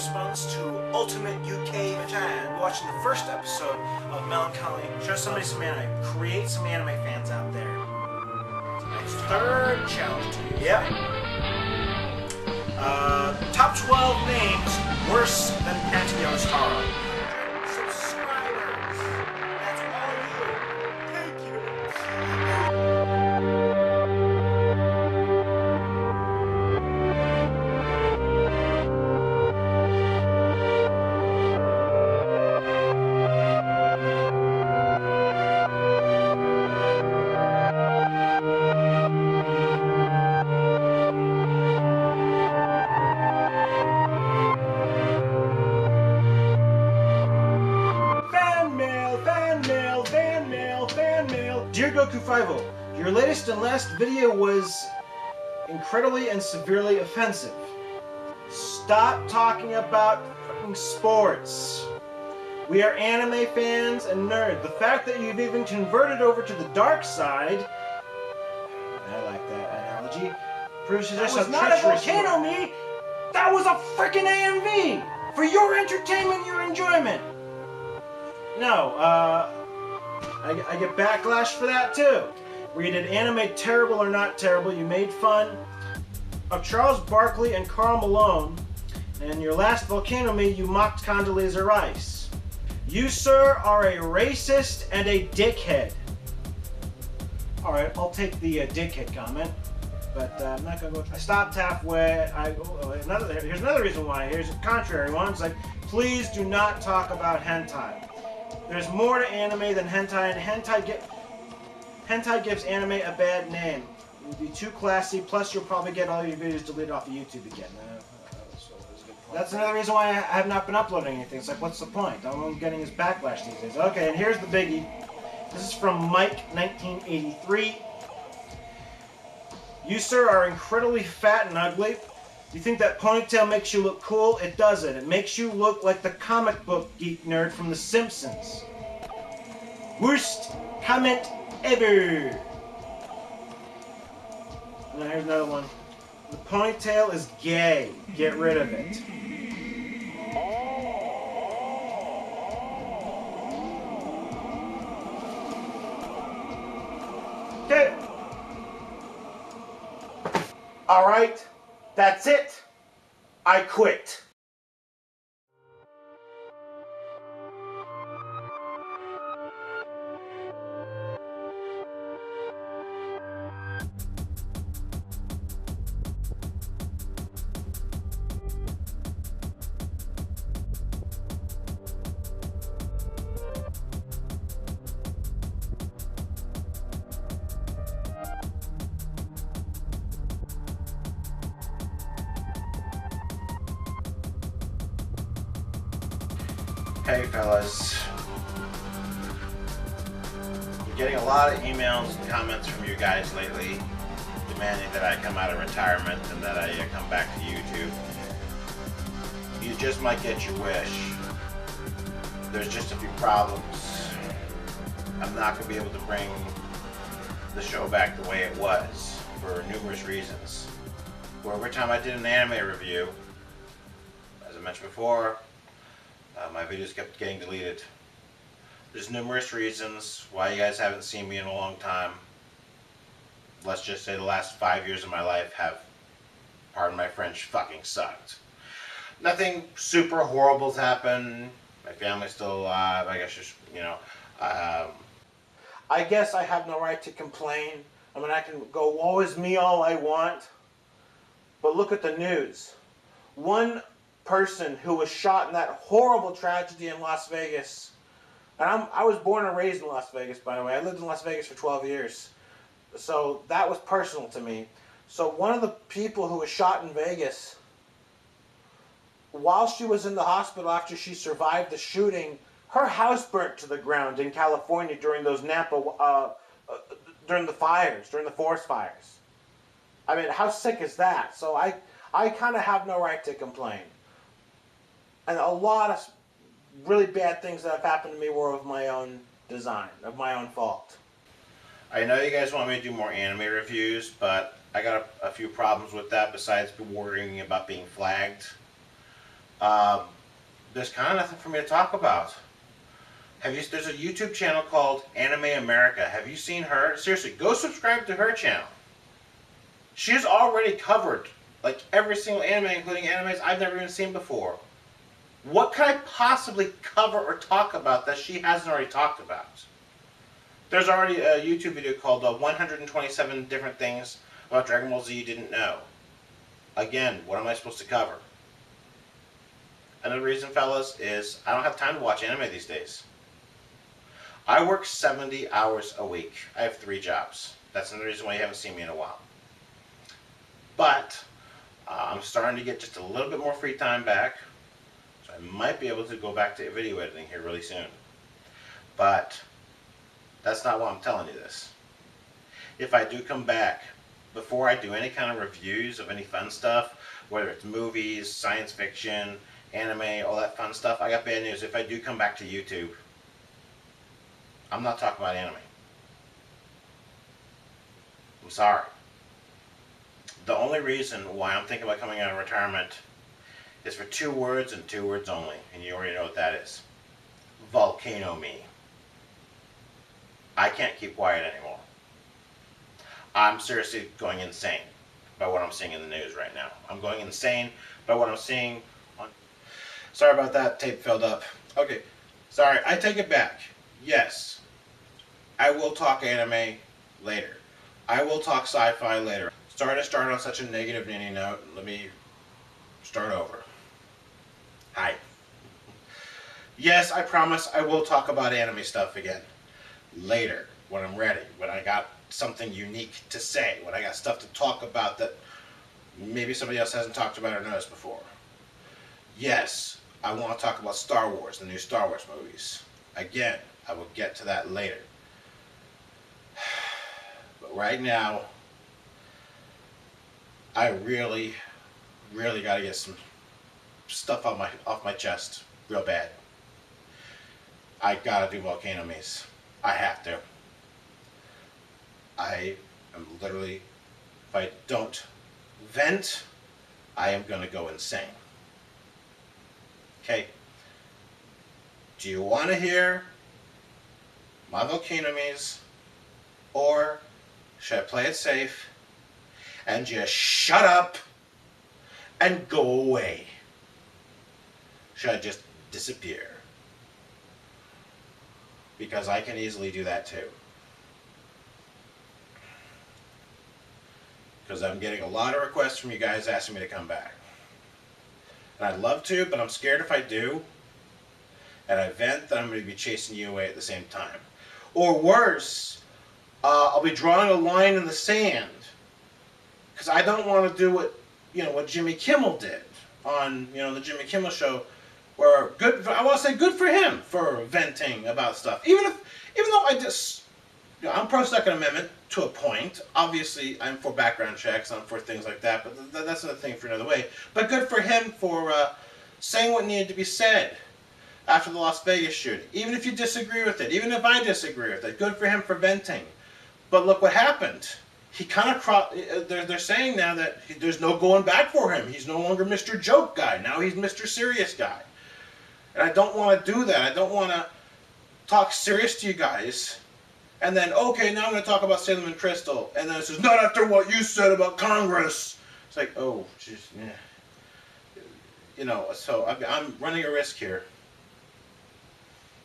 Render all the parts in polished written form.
response to Ultimate UK Fan watching the first episode of Melancholy. Show somebody some anime. Create some anime fans out there. It's my third challenge to you. Yep. Top 12 names worse than Pantheon's Taro. Subscribers. That's all you. Thank you. Dear Goku 5-0, your latest and last video was incredibly and severely offensive. Stop talking about fucking sports. We are anime fans and nerds. The fact that you've even converted over to the dark side, I like that analogy, proves that was not a Volcano me, that was a freaking AMV! For your entertainment, your enjoyment! No, I get backlash for that too. Where you did anime terrible or not terrible, you made fun of Charles Barkley and Karl Malone, and your last Volcano me, you mocked Condoleezza Rice. You, sir, are a racist and a dickhead. Alright, I'll take the dickhead comment, but I'm not gonna go. I stopped halfway. Here's another reason why. Here's a contrary one. It's like, please do not talk about hentai. There's more to anime than hentai, and hentai gives anime a bad name. It would be too classy, plus you'll probably get all your videos deleted off of YouTube again. That's another reason why I have not been uploading anything. It's like, what's the point? All I'm getting is backlash these days. Okay, and here's the biggie. This is from Mike, 1983. You, sir, are incredibly fat and ugly. You think that ponytail makes you look cool? It doesn't. It makes you look like the comic book geek nerd from The Simpsons. Worst comment ever. Now here's another one. The ponytail is gay. Get rid of it. Okay. All right. That's it. I quit. Hey fellas, I'm getting a lot of emails and comments from you guys lately demanding that I come out of retirement and that I come back to YouTube. You just might get your wish. There's just a few problems. I'm not going to be able to bring the show back the way it was for numerous reasons. For every time I did an anime review, as I mentioned before, my videos kept getting deleted. There's numerous reasons why you guys haven't seen me in a long time. Let's just say the last 5 years of my life have, pardon my French, fucking sucked. Nothing super horrible's happened. My family's still alive. I guess just, I guess I have no right to complain. I mean, I can go, woe is me all I want. But look at the news. One person who was shot in that horrible tragedy in Las Vegas. And I was born and raised in Las Vegas, by the way. I lived in Las Vegas for 12 years. So that was personal to me. So one of the people who was shot in Vegas, while she was in the hospital after she survived the shooting, her house burnt to the ground in California during those during the forest fires. I mean, how sick is that? So I kind of have no right to complain. And a lot of really bad things that have happened to me were of my own design, of my own fault. I know you guys want me to do more anime reviews, but I got a few problems with that besides worrying about being flagged. Um, there's kind of nothing for me to talk about. There's a YouTube channel called Anime America. Have you seen her? Seriously, go subscribe to her channel. She has already covered like every single anime, including animes I've never even seen before. What could I possibly cover or talk about that she hasn't already talked about? There's already a YouTube video called 127 Different Things About Dragon Ball Z You Didn't Know. Again, what am I supposed to cover? Another reason, fellas, is I don't have time to watch anime these days. I work 70 hours a week. I have 3 jobs. That's another reason why you haven't seen me in a while. But I'm starting to get just a little bit more free time back. So I might be able to go back to video editing here really soon. But that's not why I'm telling you this. If I do come back, before I do any kind of reviews of any fun stuff, whether it's movies, science fiction, anime, all that fun stuff, I got bad news. If I do come back to YouTube, I'm not talking about anime. I'm sorry. The only reason why I'm thinking about coming out of retirement is for 2 words and 2 words only. And you already know what that is. Volcano me. I can't keep quiet anymore. I'm seriously going insane by what I'm seeing in the news right now. I'm going insane by what I'm seeing on... Sorry about that, tape filled up. Okay, sorry, I take it back. Yes, I will talk anime later. I will talk sci-fi later. Sorry to start on such a negative ninny note. Let me start over. Hi. Yes, I promise I will talk about anime stuff again. Later, when I'm ready, when I got something unique to say, when I got stuff to talk about that maybe somebody else hasn't talked about or noticed before. Yes, I want to talk about Star Wars, the new Star Wars movies. Again, I will get to that later. But right now, I really got to get some stuff off my chest real bad. I gotta do Volcano Maze. I have to. I am literally, if I don't vent, I am gonna go insane. Okay? Do you want to hear my Volcano Maze, or should I play it safe and just shut up and go away? Should I just disappear? Because I can easily do that too. Because I'm getting a lot of requests from you guys asking me to come back. And I'd love to, but I'm scared if I do, and I vent, that I'm going to be chasing you away at the same time. Or worse, I'll be drawing a line in the sand. Because I don't want to do what Jimmy Kimmel did on the Jimmy Kimmel show, where I want to say good for him for venting about stuff. Even though I'm pro Second Amendment to a point. Obviously, I'm for background checks. I'm for things like that. But that's another thing for another way. But good for him for saying what needed to be said after the Las Vegas shooting. Even if you disagree with it. Even if I disagree with it. Good for him for venting. But look what happened. He kind of they're saying now that there's no going back for him. He's no longer Mr. Joke Guy. Now he's Mr. Serious Guy. And I don't want to do that. I don't want to talk serious to you guys. And then, okay, now I'm going to talk about Salem and Crystal. And then it says, not after what you said about Congress. It's like, oh, jeez, yeah. So I'm running a risk here.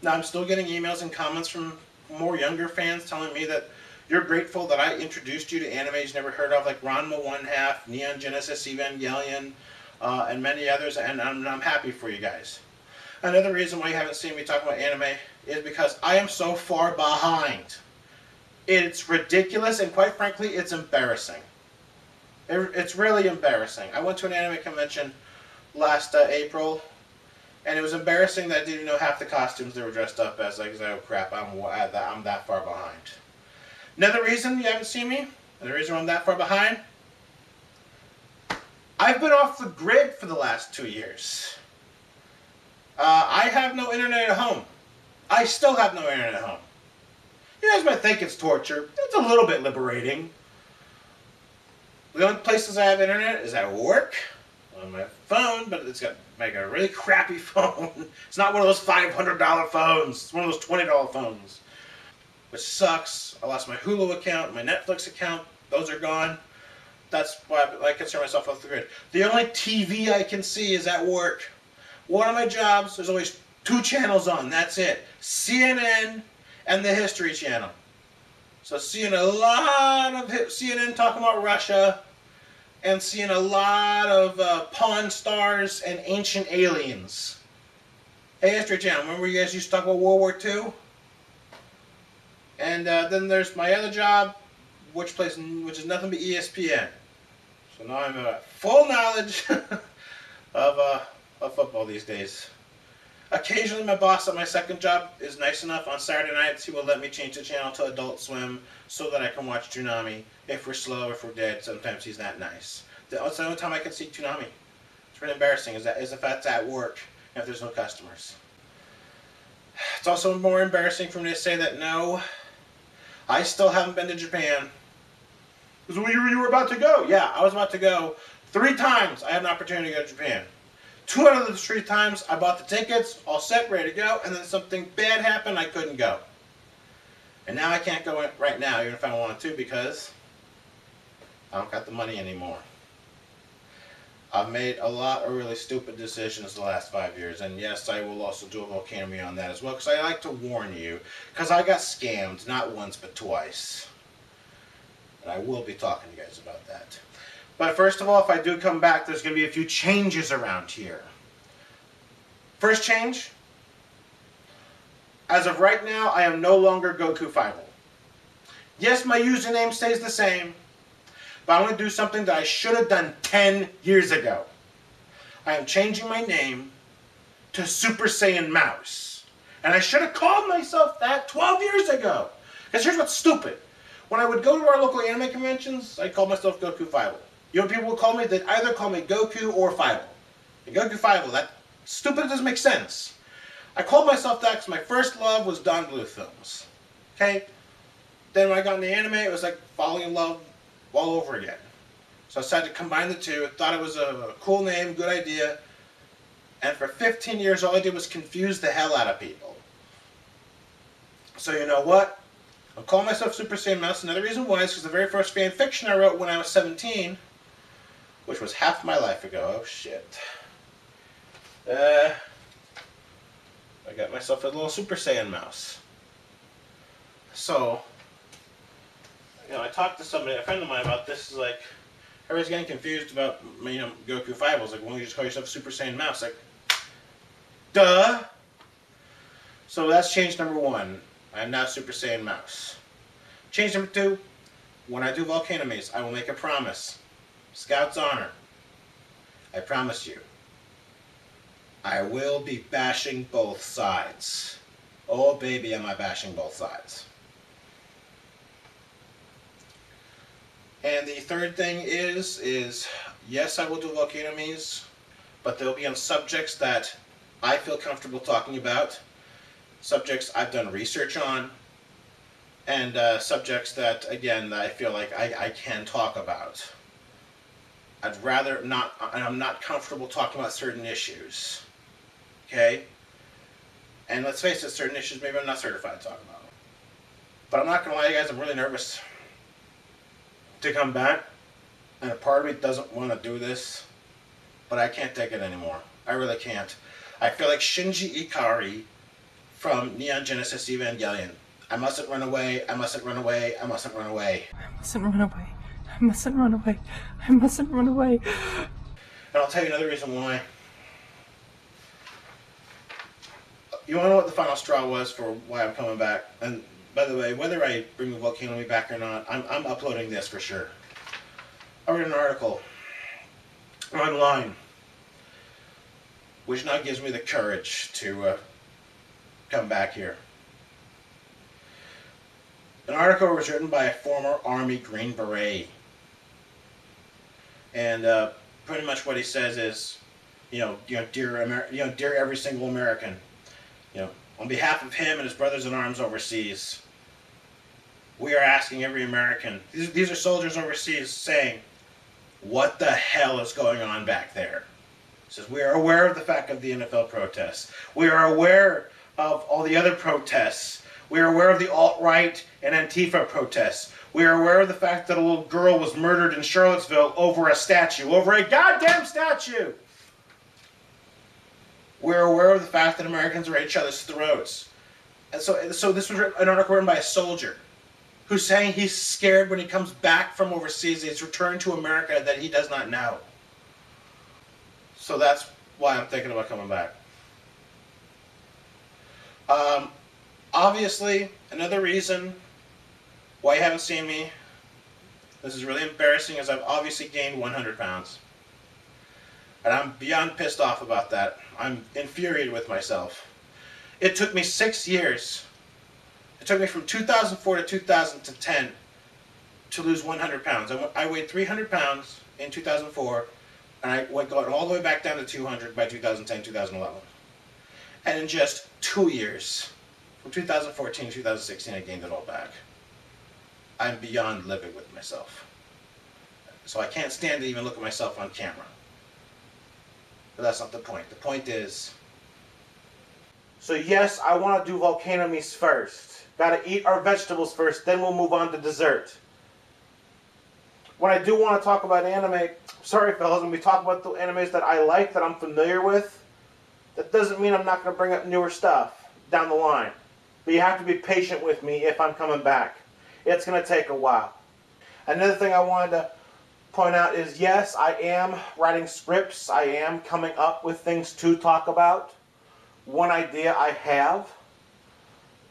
Now, I'm still getting emails and comments from more younger fans telling me that you're grateful that I introduced you to anime you've never heard of, like Ranma One Half, Neon Genesis Evangelion, and many others, and I'm happy for you guys. Another reason why you haven't seen me talk about anime is because I am so far behind. It's ridiculous, and quite frankly, it's embarrassing. It's really embarrassing. I went to an anime convention last April, and it was embarrassing that I didn't know half the costumes they were dressed up as. Like, oh crap, I'm that far behind. Another reason you haven't seen me, another reason I'm that far behind, I've been off the grid for the last 2 years. I have no internet at home. I still have no internet at home. You guys might think it's torture. It's a little bit liberating. The only places I have internet is at work, on my phone, but it's got like a really crappy phone. It's not one of those $500 phones. It's one of those $20 phones, which sucks. I lost my Hulu account, my Netflix account. Those are gone. That's why I concern myself off the grid. The only TV I can see is at work. One of my jobs, there's always 2 channels on. That's it. CNN and the History Channel. So seeing a lot of CNN talking about Russia, and seeing a lot of Pawn Stars and Ancient Aliens. Hey, History Channel, remember you guys used to talk about World War II? And then there's my other job, which is nothing but ESPN. So now I'm at full knowledge of football these days. Occasionally my boss at my second job is nice enough on Saturday nights, he will let me change the channel to Adult Swim so that I can watch Toonami. If we're slow, if we're dead, sometimes he's that nice. That's the only time I can see Toonami. It's really embarrassing is if that's at work and if there's no customers. It's also more embarrassing for me to say that no, I still haven't been to Japan. Because you were about to go. Yeah, I was about to go. 3 times I had an opportunity to go to Japan. 2 out of the 3 times I bought the tickets, all set, ready to go, and then something bad happened, I couldn't go. And now I can't go right now, even if I wanted to, because I don't got the money anymore. I've made a lot of really stupid decisions the last 5 years, and yes, I will also do a Volcano on that as well, because I like to warn you, because I got scammed, not once, but twice. And I will be talking to you guys about that. But first of all, if I do come back, there's going to be a few changes around here. First change, as of right now, I am no longer Goku Fivel. Yes, my username stays the same, but I'm going to do something that I should have done 10 years ago. I am changing my name to Super Saiyan Mouse. And I should have called myself that 12 years ago. Because here's what's stupid. When I would go to our local anime conventions, I called myself Goku Fivel. You know what people would call me? They'd either call me Goku or Fivel. And Goku Fivel, that stupid, it doesn't make sense. I called myself that because my first love was Don Bluth films. Okay? Then when I got into anime, it was like falling in love all over again. So I decided to combine the two. Thought it was a cool name, good idea. And for 15 years, all I did was confuse the hell out of people. So you know what? I'm calling myself Super Saiyan Mouse. Another reason why is because the very first fan fiction I wrote when I was 17, which was half my life ago. Oh shit. I got myself a little Super Saiyan Mouse. So, you know, I talked to somebody, a friend of mine, about this. Is like, everybody's getting confused about, you know, Goku Five. Like, why don't you just call yourself Super Saiyan Mouse? Like, duh. So that's change number 1. I am now Super Saiyan Mouse. Change number 2. When I do Volcano Maze, I will make a promise. Scout's honor. I promise you. I will be bashing both sides. Oh baby, am I bashing both sides. And the third thing is yes, I will do Volcano Maze, but they'll be on subjects that I feel comfortable talking about. Subjects I've done research on, and subjects that, again, that I feel like I can talk about. I'd rather not, and I'm not comfortable talking about certain issues. Okay? And let's face it, certain issues maybe I'm not certified to talk about. But I'm not going to lie to you guys, I'm really nervous to come back. And a part of me doesn't want to do this, but I can't take it anymore. I really can't. I feel like Shinji Ikari from Neon Genesis Evangelion. I mustn't run away, I mustn't run away, I mustn't run away. I mustn't run away. I mustn't run away. I mustn't run away. And I'll tell you another reason why. You want to know what the final straw was for why I'm coming back? And by the way, whether I bring the Volcano Me back or not, I'm uploading this for sure. I read an article online, which now gives me the courage to come back here. An article was written by a former Army Green Beret. And pretty much what he says is, dear every single American, on behalf of him and his brothers in arms overseas, we are asking every American, these are soldiers overseas, saying, what the hell is going on back there? says, we are aware of the fact of the NFL protests. We are aware of all the other protests. We are aware of the alt-right and Antifa protests. We are aware of the fact that a little girl was murdered in Charlottesville over a statue, over a goddamn statue. We're aware of the fact that Americans are at each other's throats. And so this was an article written by a soldier who's saying he's scared when he comes back from overseas, he's returned to America, that he does not know. So that's why I'm thinking about coming back. Obviously, another reason why you haven't seen me, this is really embarrassing, is I've obviously gained 100 pounds. And I'm beyond pissed off about that. I'm infuriated with myself. It took me 6 years. It took me from 2004 to 2010 to lose 100 pounds. I weighed 300 pounds in 2004, and I got all the way back down to 200 by 2010, 2011. And in just 2 years, from 2014 to 2016, I gained it all back. I'm beyond livid with myself. So I can't stand to even look at myself on camera. But that's not the point. The point is... So yes, I want to do Volcano meats first. Gotta eat our vegetables first, then we'll move on to dessert. When I do want to talk about anime, sorry fellas, when we talk about the animes that I like, that I'm familiar with, that doesn't mean I'm not going to bring up newer stuff down the line. But you have to be patient with me if I'm coming back. It's going to take a while. Another thing I wanted to point out is, yes, I am writing scripts. I am coming up with things to talk about. One idea I have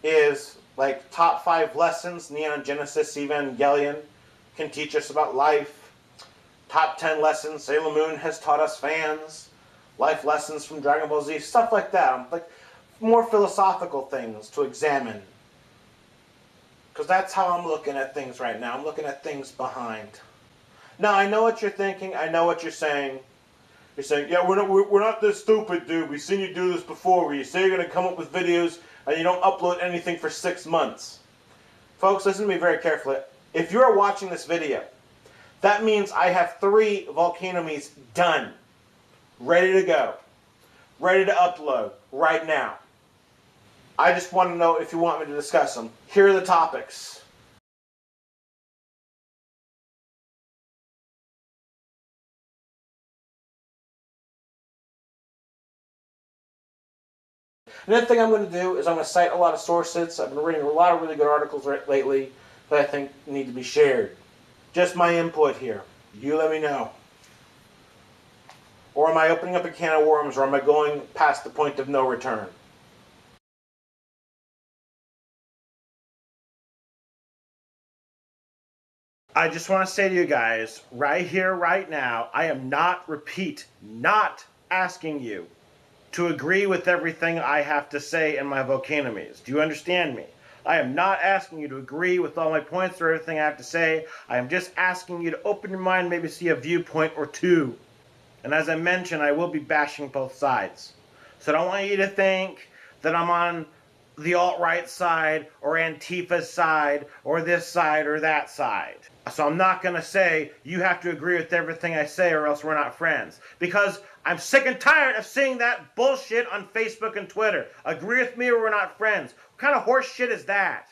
is like top 5 lessons Neon Genesis Evangelion can teach us about life. Top 10 lessons Sailor Moon has taught us fans. Life lessons from Dragon Ball Z. Stuff like that. Like more philosophical things to examine. Because that's how I'm looking at things right now. I'm looking at things behind. Now, I know what you're thinking. I know what you're saying. You're saying, yeah, we're not this stupid, dude. We've seen you do this before, where you say you're going to come up with videos and you don't upload anything for 6 months. Folks, listen to me very carefully. If you're watching this video, that means I have 3 Volcano meats done. Ready to go. Ready to upload right now. I just want to know if you want me to discuss them. Here are the topics. Another thing I'm going to do is I'm going to cite a lot of sources. I've been reading a lot of really good articles lately that I think need to be shared. Just my input here. You let me know. Or am I opening up a can of worms, or am I going past the point of no return? I just want to say to you guys, right here, right now, I am not asking you to agree with everything I have to say in my Volcano meats. Do you understand me? I am not asking you to agree with all my points or everything I have to say. I am just asking you to open your mind, maybe see a viewpoint or two. And as I mentioned, I will be bashing both sides. So I don't want you to think that I'm on the alt-right side or Antifa's side or this side or that side. So I'm not going to say you have to agree with everything I say or else we're not friends. Because I'm sick and tired of seeing that bullshit on Facebook and Twitter. Agree with me or we're not friends. What kind of horse shit is that?